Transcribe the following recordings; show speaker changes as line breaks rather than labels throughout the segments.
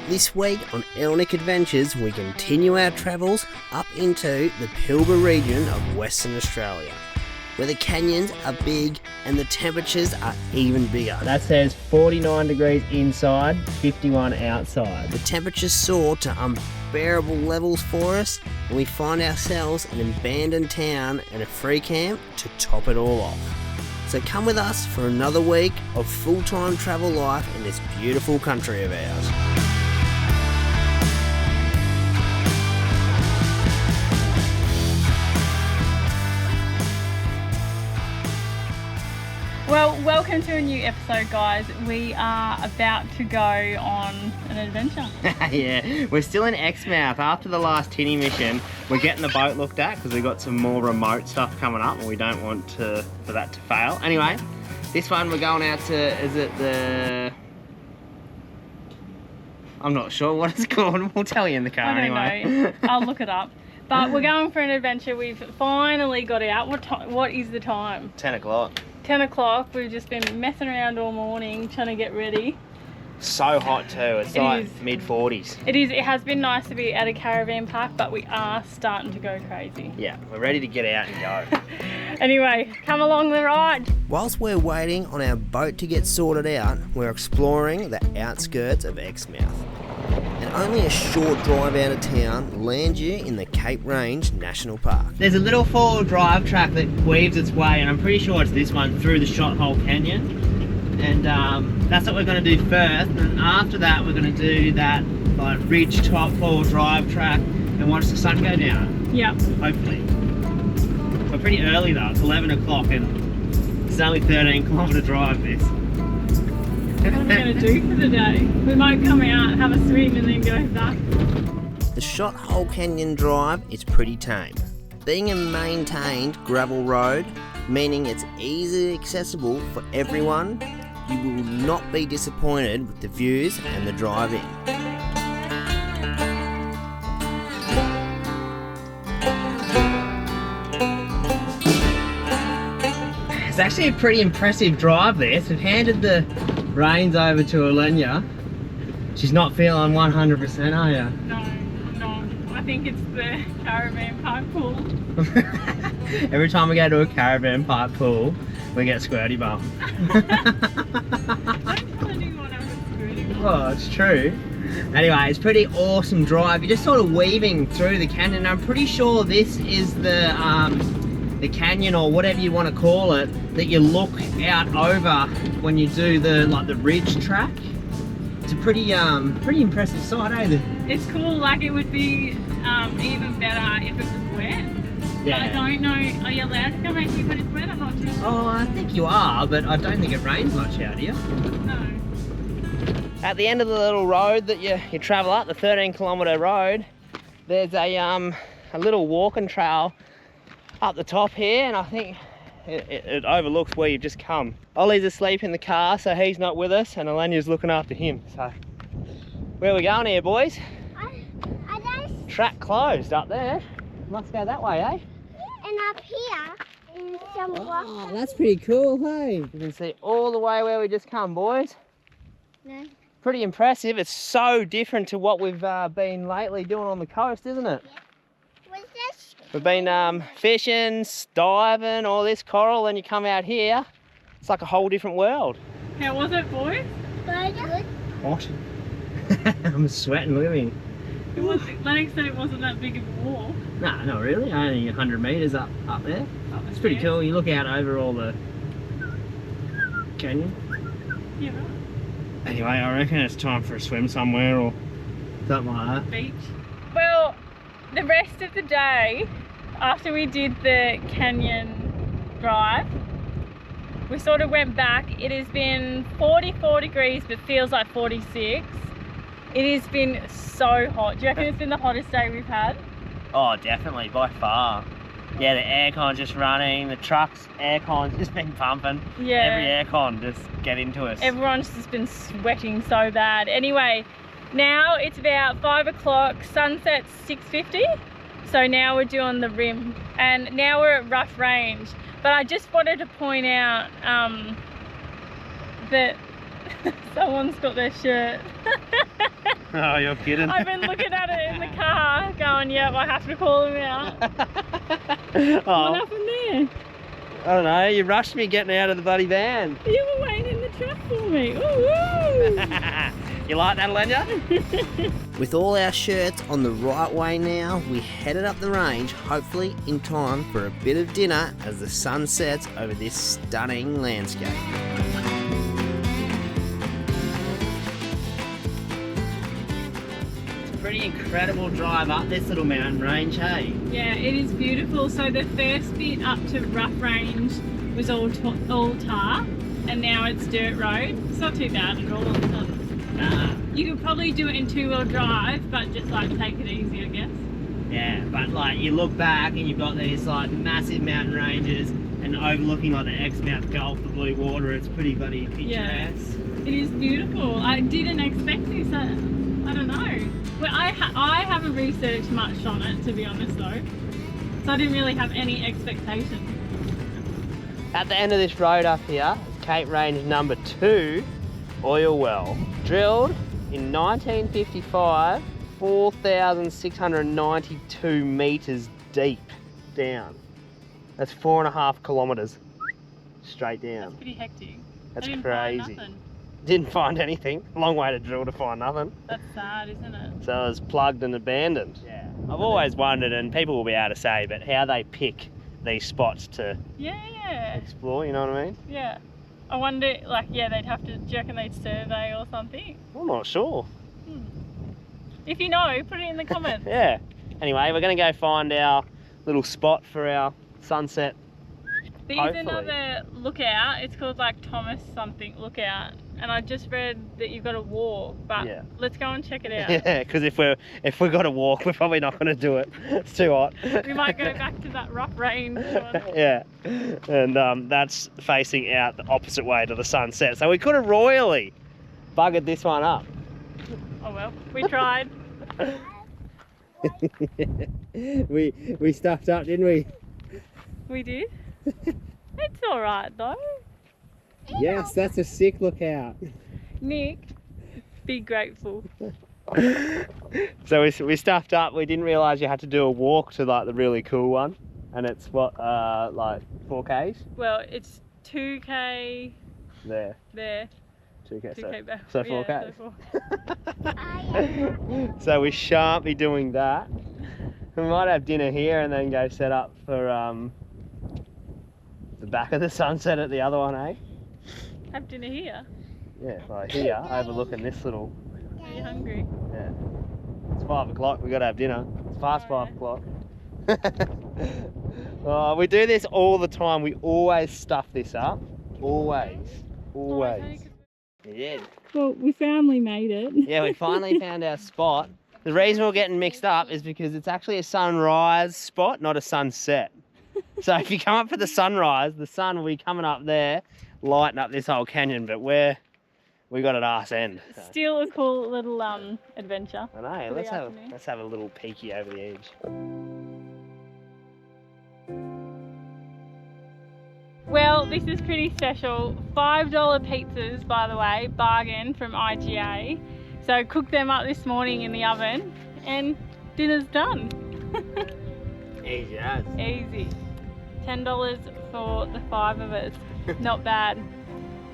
This week on Elnick.Adventures, we continue our travels up into the Pilbara region of Western Australia, where the canyons are big and the temperatures are even bigger.
That says 49 degrees inside, 51 outside.
The temperatures soar to unbearable levels for us, and we find ourselves in an abandoned town and a free camp to top it all off. So come with us for another week of full-time travel life in this beautiful country of ours.
Well, welcome to a new episode, guys. We are about to go on an adventure.
Yeah, we're still in Exmouth. After the last tinny mission, we're getting the boat looked at because we've got some more remote stuff coming up and we don't want for that to fail. Anyway, this one we're going out to, is it the... I'm not sure what it's called. We'll tell you in the car anyway.
Know. I'll look it up. But we're going for an adventure. We've finally got out. What is the time?
10 o'clock.
10 o'clock. We've just been messing around all morning trying to get ready.
So hot too. It's like mid-40s.
It is. It has been nice to be at a caravan park, but we are starting to go crazy.
Yeah, we're ready to get out and go.
Anyway, come along the ride.
Whilst we're waiting on our boat to get sorted out, we're exploring the outskirts of Exmouth. And only a short drive out of town lands you in the Cape Range National Park.
There's a little four-wheel drive track that weaves its way, and I'm pretty sure it's this one, through the Shot Hole Canyon. And that's what we're going to do first, and after that we're going to do that like ridge top four-wheel drive track and watch the sun go down.
Yeah.
Hopefully. We're pretty early though, it's 11 o'clock and it's only 13-kilometre drive this.
What are we going to do for the day? We might come out, have a swim and then go back.
The Shot Hole Canyon Drive is pretty tame. Being a maintained gravel road, meaning it's easily accessible for everyone, you will not be disappointed with the views and the drive in.
It's actually a pretty impressive drive this. We've handed the reins over to 𝐬𝐻𝐸. She's not feeling 100%, are you?
No, I'm not. I think it's the caravan park pool.
Every time we go to a caravan park pool, we get squirty bum.
Don't tell anyone I'm a squirty bum.
Oh, it's true. Anyway, it's a pretty awesome drive. You're just sort of weaving through the canyon. I'm pretty sure this is the canyon, or whatever you want to call it, that you look out over when you do the ridge track. It's a pretty impressive sight, eh?
It's cool. Like, it would be even better if it was wet.
Yeah.
But I don't know. Are you allowed to come out here when it's wet or not?
Oh, I think you are, but I don't think it rains much out here.
No.
At the end of the little road that you travel up, the 13-kilometre road, there's a little walking trail up the top here, and I think it overlooks where you've just come. Ollie's asleep in the car, so he's not with us, and 𝐬𝐻𝐸's looking after him. So, where are we going here, boys? Track closed up there. Must go that way, eh?
And up here is some rock.
Oh, that's pretty cool, hey? You can see all the way where we just come, boys.
No.
Pretty impressive. It's so different to what we've been lately doing on the coast, isn't it?
Yeah. What's this?
We've been fishing, diving, all this coral, and you come out here, it's like a whole different world.
How was it, boys?
Very good.
What? I'm sweating, look at me.
Lennox said it wasn't that big of a walk.
Nah, not really. Only 100 metres up there. It's pretty cool. You look out over all the canyon.
Yeah.
Anyway, I reckon it's time for a swim somewhere or something like that.
Beach. Well, the rest of the day, after we did the canyon drive, we sort of went back. It has been 44 degrees, but feels like 46. It has been so hot. Do you reckon it's been the hottest day we've had?
Oh, definitely, by far. Yeah, the aircon's just running, the truck's aircon's just been pumping.
Yeah.
Every aircon just get into us.
Everyone's just been sweating so bad. Anyway, now it's about 5 o'clock, sunset's 6:50. So now we're doing the rim, and now we're at rough range. But I just wanted to point out that someone's got their shirt.
Oh, you're kidding.
I've been looking at it in the car, going, yep, I have to call him out.
Oh,
What happened there?
I don't know, you rushed me getting out of the bloody van.
You were waiting in the truck for me. Ooh,
You like that, Lenya?
With all our shirts on the right way now, we headed up the range, hopefully in time for a bit of dinner as the sun sets over this stunning landscape.
Pretty incredible drive up this little mountain range, hey?
yeah, it is beautiful. So the first bit up to Rough Range was all tar, and now it's dirt road. It's not too bad at all. You could probably do it in 2-wheel drive, but just like take it easy, I guess.
Yeah, but like you look back and you've got these like massive mountain ranges and overlooking like the Exmouth Gulf, the blue water. It's pretty bloody picturesque.
Yeah, it is beautiful. I didn't expect this. I don't know. Well, I haven't researched much on it, to be honest though. So I didn't really have any expectations.
At the end of this road up here is Cape Range number 2 oil well. Drilled in 1955, 4,692 metres deep down. That's 4.5 kilometres straight down.
That's pretty hectic.
That's
I didn't
crazy.
Find nothing.
Didn't find anything. Long way to drill to find nothing.
That's sad, isn't it?
So it was plugged and abandoned. Yeah. I've always wondered, and people will be able to say, but how they pick these spots to
Yeah.
explore, you know what I mean?
Yeah. I wonder, like, yeah, they'd have to, do you reckon they'd survey or something?
I'm not sure.
If you know, put it in the comments.
Yeah. Anyway, we're going to go find our little spot for our sunset.
There's
Hopefully.
another lookout. It's called like Thomas something lookout, and I just read that you've got to walk. But
Yeah.
let's go and check it out.
Yeah, because if we've got to walk, we're probably not going to do it. It's too hot.
We might go back to that Rough Range one.
Yeah, and that's facing out the opposite way to the sunset. So we could have royally buggered this one up.
Oh well, we tried.
we stuffed up, didn't we?
We did. It's all right though.
Yes, that's a sick lookout.
Nick, be grateful.
So we stuffed up. We didn't realise you had to do a walk to like the really cool one, and it's what like 4Ks.
Well, it's 2K
There,
there,
2K.
2K back.
So
Yeah,
4K. So we shan't be doing that. We might have dinner here and then go set up for the back of the sunset at the other one, eh?
Have dinner here.
Yeah, like here, overlooking this little.
Are you hungry?
Yeah. It's 5 o'clock. We got to have dinner. It's past 5 o'clock. Oh, we do this all the time. We always stuff this up. Always. Always. Yeah.
Well, we finally made it.
Yeah, we finally found our spot. The reason we're getting mixed up is because it's actually a sunrise spot, not a sunset. So if you come up for the sunrise, the sun will be coming up there, lighting up this whole canyon, but we got at arse end. So.
Still a cool little adventure.
I know,
for the
let's have a little peeky over the edge.
Well, this is pretty special. $5 pizzas, by the way, bargain from IGA. So cooked them up this morning in the oven and dinner's done.
Easy as.
Easy. $10 for the 5 of us. Not bad.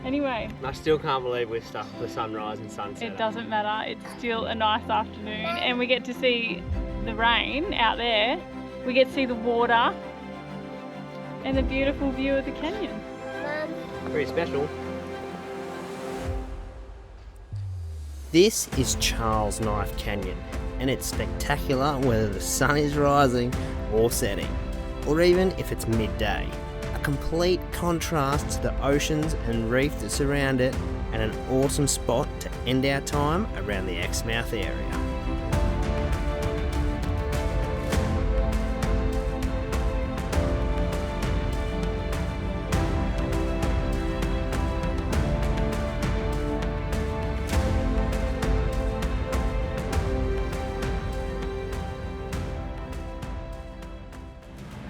Anyway,
I still can't believe we've stuffed the sunrise and sunset.
it doesn't matter. It's still a nice afternoon and we get to see the rain out there. We get to see the water and the beautiful view of the canyon.
Pretty special.
This is Charles Knife Canyon, and it's spectacular whether the sun is rising or setting, or even if it's midday. A complete contrast to the oceans and reef that surround it, and an awesome spot to end our time around the Exmouth area.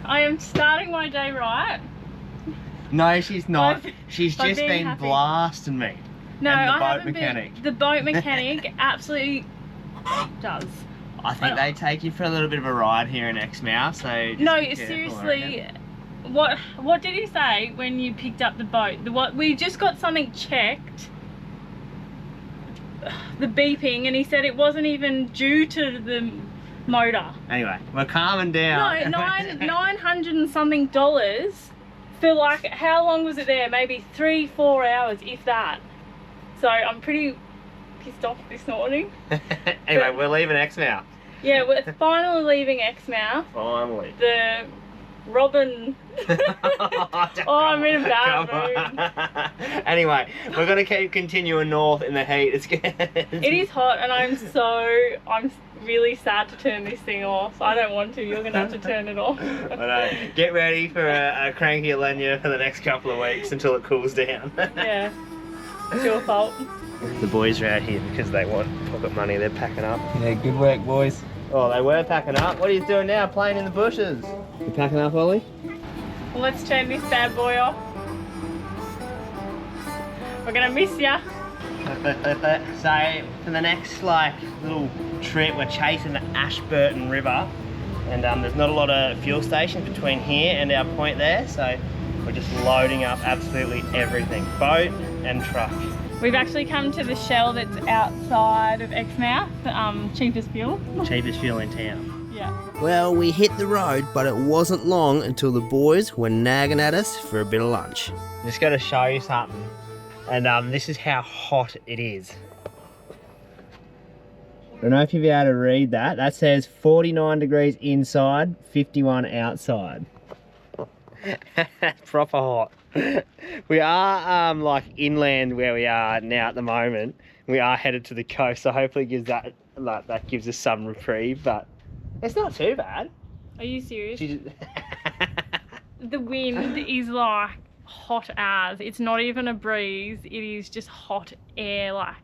I am starting my day right.
No, she's not. She's
by
just
being
been
happy.
blasting me.
No,
And the
I
boat
haven't
mechanic.
The boat mechanic absolutely does.
I think they take you for a little bit of a ride here in Exmouth, so just
No,
be careful,
seriously. What did he say when you picked up the boat? We just got something checked. The beeping, and he said it wasn't even due to the motor.
Anyway, we're calming down.
No, $900 and something for like, how long was it there? Maybe 3-4 hours, if that. So I'm pretty pissed off this morning.
Anyway, we're leaving Exmouth.
Yeah, we're finally leaving Exmouth.
Finally.
The Robin. Oh, I'm in a bad mood.
Anyway, we're gonna keep continuing north in the heat.
It is hot, and I'm really sad to turn this thing off. I don't want to. You're gonna have to turn it off.
I know. Get ready for a cranky Aleña for the next couple of weeks until it cools down.
Yeah, it's your fault.
The boys are out here because they want pocket money. They're packing up. Yeah, good work, boys. Oh, they were packing up. What are you doing now? Playing in the bushes. You packing up, Ollie?
Well, let's turn this bad boy off. We're gonna miss ya.
So for the next little trip, we're chasing the Ashburton River, and there's not a lot of fuel stations between here and our point there, so we're just loading up absolutely everything, boat and truck.
We've actually come to the Shell that's outside of Exmouth, cheapest fuel.
Cheapest fuel in town.
Yeah.
Well, we hit the road, but it wasn't long until the boys were nagging at us for a bit of lunch.
Just got to show you something, and this is how hot it is. I don't know if you'll be able to read that. That says 49 degrees inside, 51 outside. Proper hot. We are like inland where we are now at the moment. We are headed to the coast, so hopefully gives that gives us some reprieve, but it's not too bad.
Are you serious? The wind is like hot as. It's not even a breeze. It is just hot air, like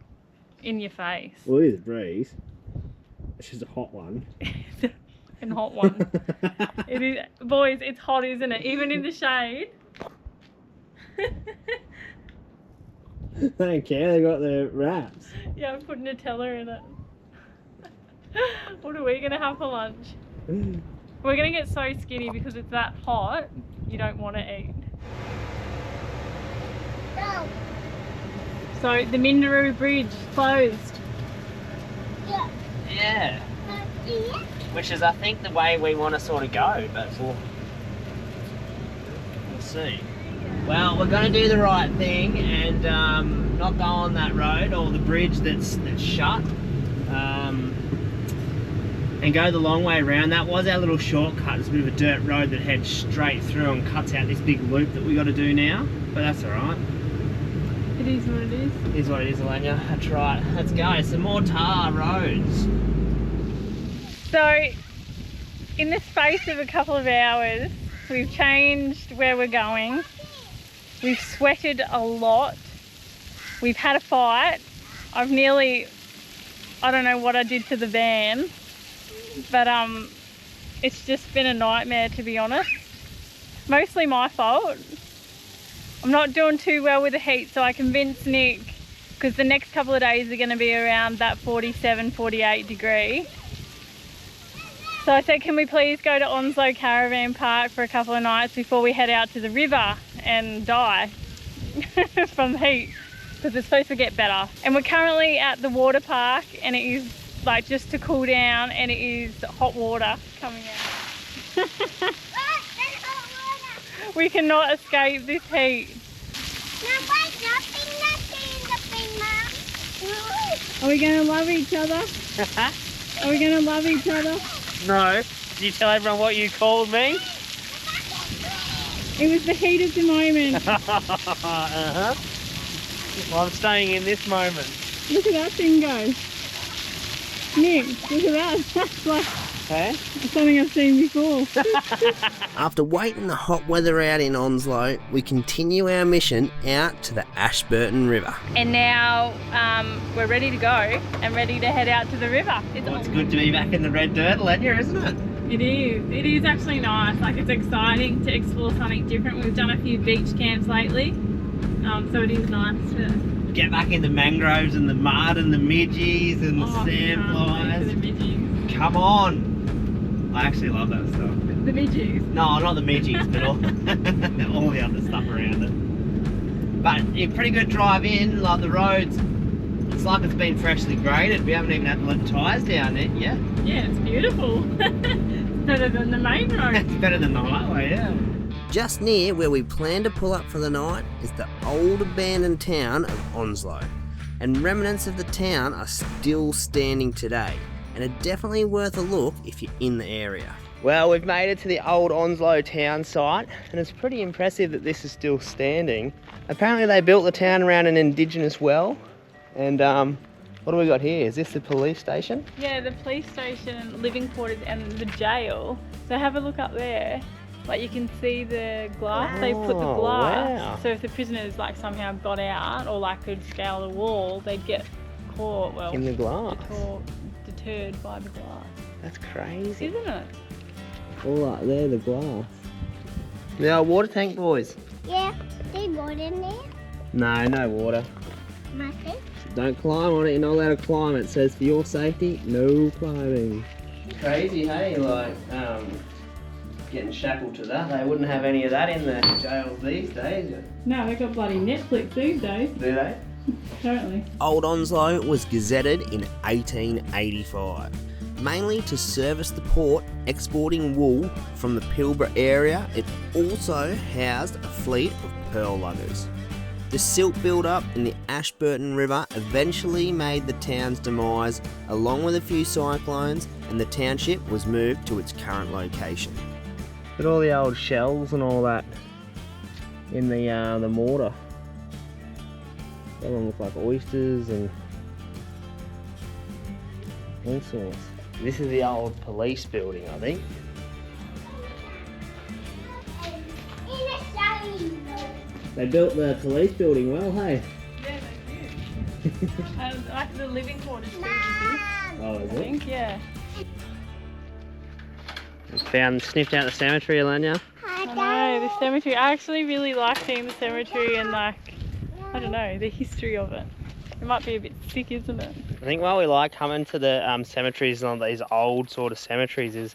in your face.
Well, it is a breeze. It's just a hot one.
And hot one. It is, boys, it's hot, isn't it? Even in the shade.
They don't care, they got the wraps.
Yeah, I'm putting Nutella in it. What are we gonna have for lunch? We're gonna get so skinny because it's that hot, you don't want to eat.
No.
So the Minderoo Bridge closed.
Yeah.
Yeah.
Yeah.
Which is, I think, the way we want to sort of go, but we'll see. Well, we're going to do the right thing and not go on that road or the bridge that's shut, and go the long way around. That was our little shortcut. It's a bit of a dirt road that heads straight through and cuts out this big loop that we got to do now, but that's all right.
It is what it is.
It is what it is, Aleña. That's right. Let's go. Some more tar roads.
So, in the space of a couple of hours, we've changed where we're going. We've sweated a lot. We've had a fight. I don't know what I did to the van, but it's just been a nightmare, to be honest. Mostly my fault. I'm not doing too well with the heat, so I convinced Nick, because the next couple of days are going to be around that 47, 48 degree. So I said, can we please go to 𝐼𝐚𝐲𝐬 Caravan Park for a couple of nights before we head out to the river and die from the heat, because it's supposed to get better. And we're currently at the water park, and it is like just to cool down, and it is hot water coming out. We cannot escape this heat. Are we going to love each other? Are we going to love each other?
No. Did you tell everyone what you called me?
It was the heat of the moment.
Uh-huh. Well, I'm staying in this moment.
Look at that thing go. Nick, look at that. That's like something I've seen before.
After waiting the hot weather out in 𝐼𝐚𝐲𝐬, we continue our mission out to the Ashburton River.
And now we're ready to go and ready to head out to the river.
It's good to be back in the red dirt, Aleña, isn't it?
It is. It is actually nice. Like, it's exciting to explore something different. We've done a few beach camps lately, so it is nice to
get back in the mangroves and the mud and the midges and the
Oh,
sandflies.
the midges.
Come on! I actually love that stuff.
The midges.
No, not the midges, but all the other stuff around it. But a pretty good drive in, like the roads. It's like it's been freshly graded. We haven't even had to let the tyres down it yet.
Yeah, it's beautiful. It's better than the main road.
It's better than the highway, yeah.
Just near where we plan to pull up for the night is the old abandoned town of 𝐼𝐚𝐲𝐬, and remnants of the town are still standing today and are definitely worth a look if you're in the area.
Well, we've made it to the old 𝐼𝐚𝐲𝐬 town site, and it's pretty impressive that this is still standing. Apparently they built the town around an indigenous well, and what do we got here? Is this the police station?
Yeah, the police station, living quarters and the jail. So have a look up there. Like you can see the glass, they put the
Oh,
glass.
wow.
So if the prisoners like somehow got out or like could scale the wall, they'd get caught, well,
In the glass.
deterred by the glass.
That's crazy.
Isn't it?
All up there, the glass. The old water tank, boys.
Yeah, there's water in there.
No, no water.
Nothing.
Don't climb on it, you're not allowed to climb. It says for your safety, no climbing. Crazy, hey, like, getting shackled to that. They wouldn't have any of that in the jails these days.
No, they got bloody Netflix these days,
Do they?
apparently.
Old 𝐼𝐚𝐲𝐬 was gazetted in 1885, mainly to service the port exporting wool from the Pilbara area. It also housed a fleet of pearl luggers. The silt build-up in the Ashburton River eventually made the town's demise, along with a few cyclones, and the township was moved to its current location.
Look at all the old shells and all that in the mortar. They all look like oysters and all sorts. This is the old police building, I think. They built the police building well, hey?
Yeah, they do. Like the living quarters,
Oh, is
I think, yeah.
Sniffed out the cemetery, Alenya.
I know, the cemetery. I actually really like seeing the cemetery and like, I don't know, the history of it. It might be a bit sick, isn't it?
I think what we like coming to the cemeteries and these old sort of cemeteries is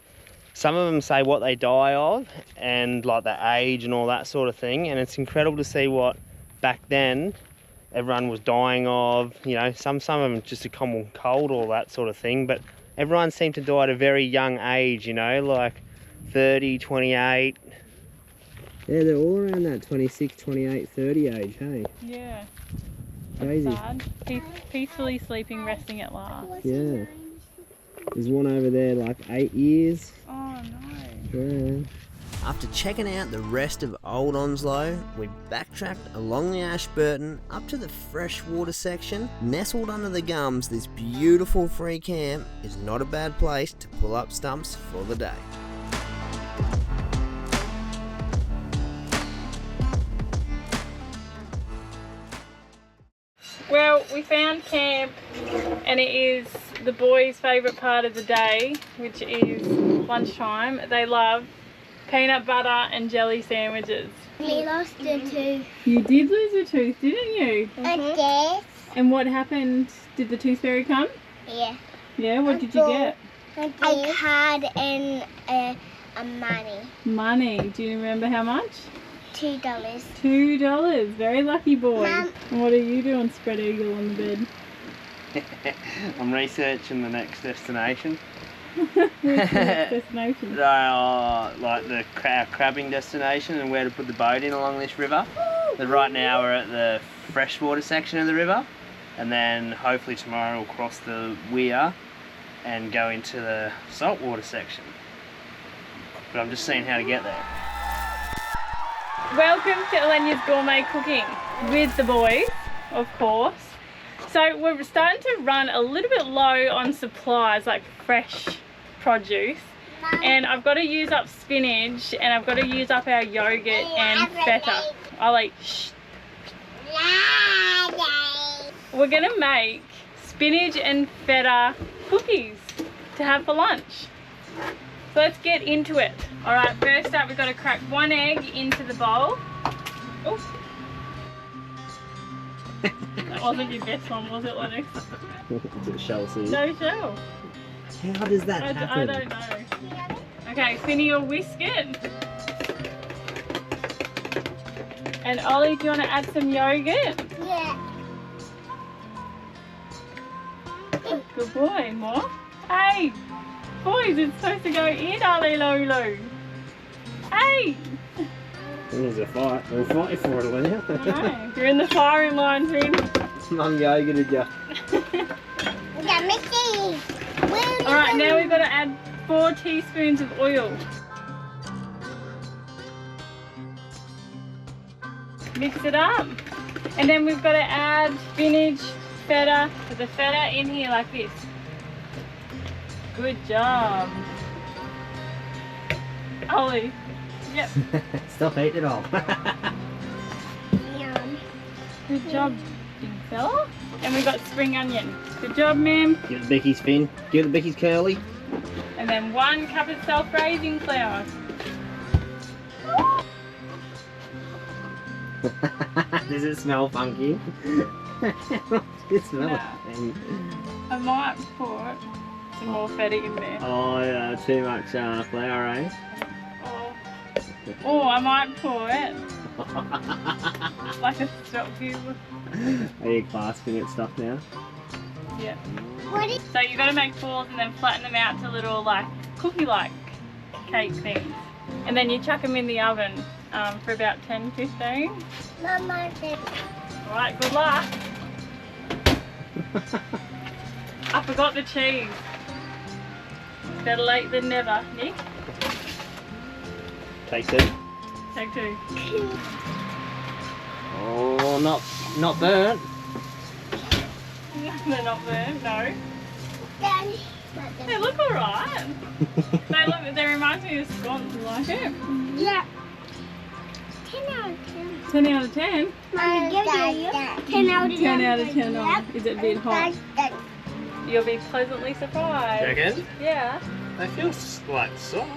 some of them say what they die of and like the age and all that sort of thing, and it's incredible to see what back then everyone was dying of. You know, some of them just a common cold, all that sort of thing, but everyone seemed to die at a very young age, you know, like 30, 28. Yeah, they're all around that 26, 28, 30 age, hey?
Yeah.
Crazy.
Sad. Peacefully sleeping, resting at last.
Yeah. There's one over there like 8 years.
Oh no.
Yeah.
After checking out the rest of old 𝐼𝐚𝐲𝐬, we backtracked along the Ashburton up to the freshwater section. Nestled under the gums, this beautiful free camp is not a bad place to pull up stumps for the day.
Well, we found camp and it is the boys' favourite part of the day, which is lunchtime. They love peanut butter and jelly sandwiches.
We lost a tooth.
You did lose a tooth, didn't you?
Yes.
And what happened? Did the tooth fairy come?
Yeah.
Yeah, what did you get?
A card and a money.
Money. Do you remember how much?
$2.
$2. Very lucky boy.
Mum.
And what are you doing, spread eagle on the bed?
I'm researching the next destination.
Where's the next destination?
Like our crabbing destination and where to put the boat in along this river. But right now we're at the freshwater section of the river, and then hopefully tomorrow we'll cross the weir and go into the saltwater section. But I'm just seeing how to get there.
Welcome to Elenia's Gourmet Cooking with the boys, of course. So we're starting to run a little bit low on supplies like fresh produce, and I've got to use up spinach and I've got to use up our yogurt and feta. Shh. We're gonna make spinach and feta cookies to have for lunch. So let's get into it. All right, first up we've got to crack one egg into the bowl. Oops. That wasn't your best one, was it, Lennox?
Is it shell seed?
No shell.
How does that
I
happen?
don't know. Okay, Finny will whisk it. And Ollie, do you want to add some yogurt?
Yeah.
Good boy, more. Hey! Boys, it's supposed to go in, Ali Lulu. Hey!
There's a fight. We'll fight for it, will you?
No, you're in the firing line, Finn.
Mum yogurted ya.
We got Mickey.
Alright, now we've got to add 4 teaspoons of oil. Mix it up. And then we've got to add spinach, feta. Put the feta in here like this. Good job. Ollie. Yep.
Stop eating it all.
Yum.
Good job, big fella. And we've got spring onion. Good job, ma'am.
Give the Becky's fin. Give the Becky's curly.
And then 1 cup of self-raising flour.
Does it smell funky? It smells
No. I might put some more feta in there.
Oh yeah, too much flour, eh?
Oh, I might pour it like a stock cube.
Are you clasping at stuff now?
Yeah.
What is
So you got to make balls and then flatten them out to little like cookie-like cake things, and then you chuck them in the oven for about 10-15.
Mama said?
All right, good luck. I forgot the cheese. Better late than never, Nick.
Take 2.
Take 2.
Oh, not burnt.
They're not burnt, no.
Daddy.
They look alright. They remind me of scones. You like it?
Yeah. 10 out of 10.
10 out of 10.
Mama, give you 10 out of 10.
10 out of 10.
Yep.
Is it a bit hot? You'll be pleasantly surprised.
Reckon?
Yeah.
They feel like soft.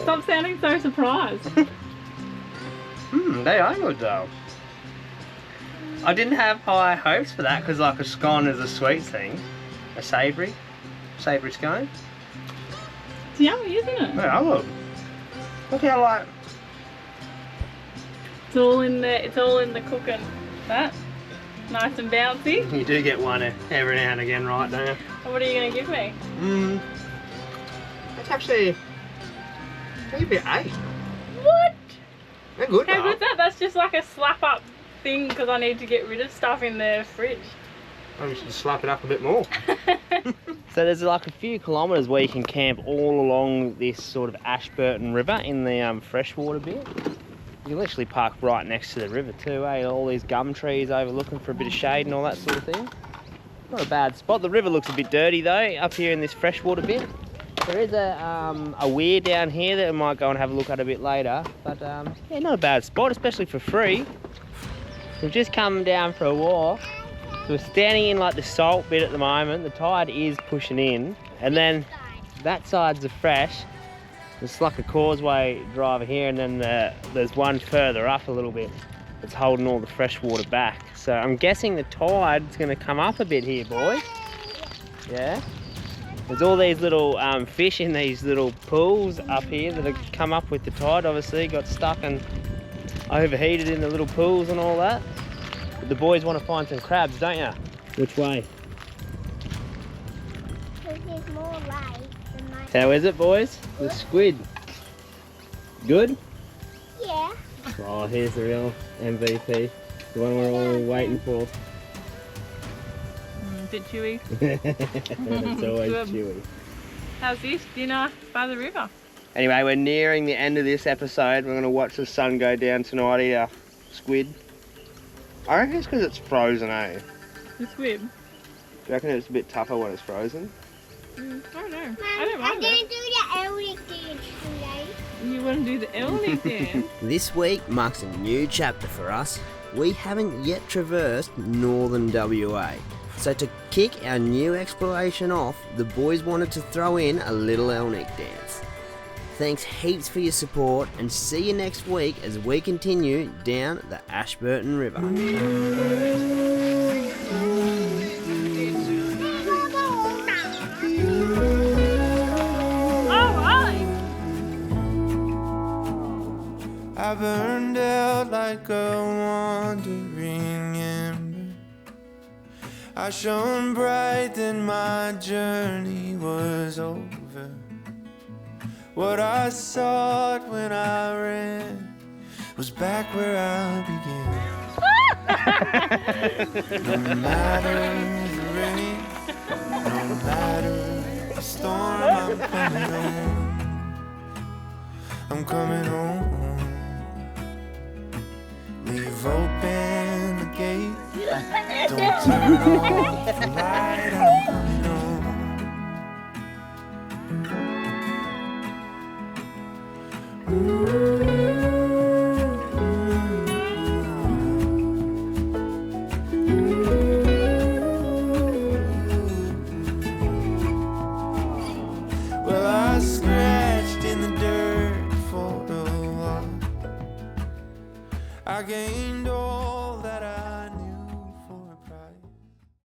Stop sounding so surprised.
They are good though. I didn't have high hopes for that because like a scone is a sweet thing. A savoury scone.
It's yummy, isn't it?
Yeah, I love them. Look how like
It's all in the cooking. That nice and bouncy.
you do get one every now and again, right? Don't you?
What are you gonna give me?
It's actually maybe 8.
What?
They're good.
How
though.
good's that? That's just like a slap up thing because I need to get rid of stuff in the fridge.
Maybe you should slap it up a bit more. So there's like a few kilometres where you can camp all along this sort of Ashburton River in the freshwater bit. You can literally park right next to the river too, eh? All these gum trees overlooking for a bit of shade and all that sort of thing. Not a bad spot. The river looks a bit dirty though, up here in this freshwater bit. There is a weir down here that I might go and have a look at a bit later. But yeah, not a bad spot, especially for free. We've just come down for a walk. So we're standing in like the salt bit at the moment. The tide is pushing in. And then that side's the fresh. There's like a causeway driver here, and then there's one further up a little bit that's holding all the fresh water back. So I'm guessing the tide's gonna come up a bit here, boys. Yeah. There's all these little fish in these little pools up here that have come up with the tide, obviously, got stuck and overheated in the little pools and all that. But the boys want to find some crabs, don't you? Which way?
There's more light than mine.
How is it, boys? The squid. Good?
Yeah.
Oh, here's the real MVP. The one we're all waiting for.
Bit chewy.
It's always
Good.
chewy.
How's this? Dinner by the river.
Anyway, we're nearing the end of this episode. We're going to watch the sun go down tonight, eat our squid. I reckon it's because it's frozen, eh?
The squid.
Do you reckon it's a bit tougher when it's frozen?
I don't know.
Mom,
I don't mind
I'm
it.
going to do the Elnick dance today.
You want to do the Elnick dance?
This week marks a new chapter for us. We haven't yet traversed northern WA. So to kick our new exploration off, the boys wanted to throw in a little Elnick dance. Thanks heaps for your support, and see you next week as we continue down the Ashburton River.
I burned out like a wandering ember. I shone bright, then my journey was over. What I sought when I ran was back where I began. No matter the rain, no matter the storm, I'm coming home. I'm coming home. Leave open the gate. Don't turn off the light. I'm coming home. Well, I scratched in the dirt for a while. I gained all